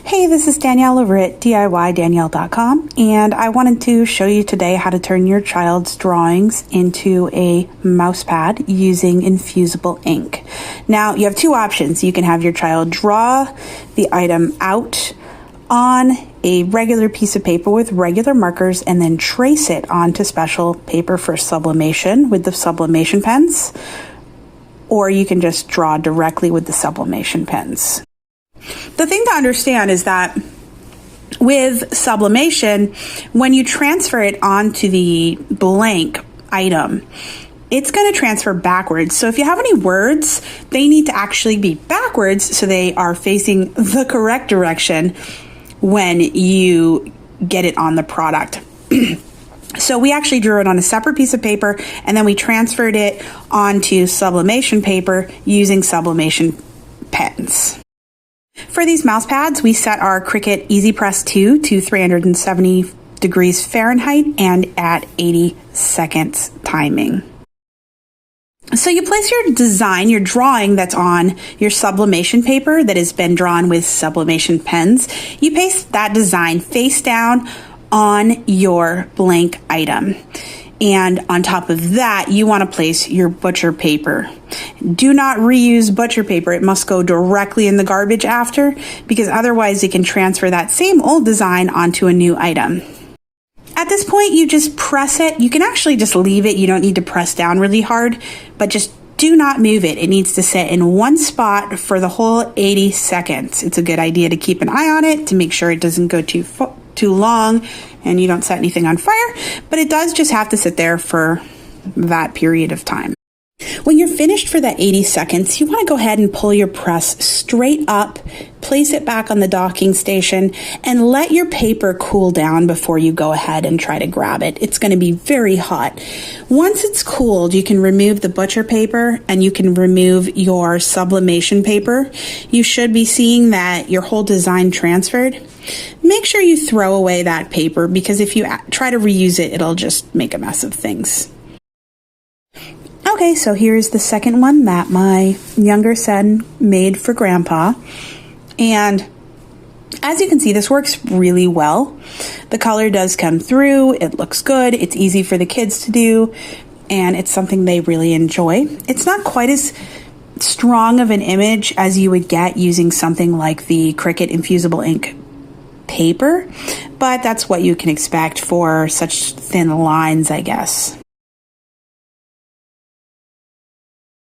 Hey, this is Danielle over at DIYDanielle.com, and I wanted to show you today how to turn your child's drawings into a mousepad using Infusible Ink. Now, you have two options. You can have your child draw the item out on a regular piece of paper with regular markers and then trace it onto special paper for sublimation with the sublimation pens, or you can just draw directly with the sublimation pens. The thing to understand is that with sublimation, when you transfer it onto the blank item, it's going to transfer backwards. So if you have any words, they need to actually be backwards so they are facing the correct direction when you get it on the product. So we actually drew it on a separate piece of paper and then we transferred it onto sublimation paper using sublimation pens. For these mouse pads, we set our Cricut Easy Press 2 to 370 degrees Fahrenheit and at 80 seconds timing. So you place your design, your drawing that's on your sublimation paper that has been drawn with sublimation pens. You paste that design face down on your blank item. And on top of that, you want to place your butcher paper. Do not reuse butcher paper. It must go directly in the garbage after, because otherwise it can transfer that same old design onto a new item. At this point, you just press it. You can actually just leave it. You don't need to press down really hard, but just do not move it. It needs to sit in one spot for the whole 80 seconds. It's a good idea to keep an eye on it to make sure it doesn't go too long and you don't set anything on fire, but it does just have to sit there for that period of time. When you're finished for that 80 seconds, you want to go ahead and pull your press straight up, place it back on the docking station, and let your paper cool down before you go ahead and try to grab it. It's going to be very hot. Once it's cooled, you can remove the butcher paper and you can remove your sublimation paper. You should be seeing that your whole design transferred. Make sure you throw away that paper, because if you try to reuse it, it'll just make a mess of things. Okay, so here's the second one that my younger son made for Grandpa. And as you can see, this works really well. The color does come through, it looks good, it's easy for the kids to do, and it's something they really enjoy. It's not quite as strong of an image as you would get using something like the Cricut Infusible Ink paper, but that's what you can expect for such thin lines, I guess.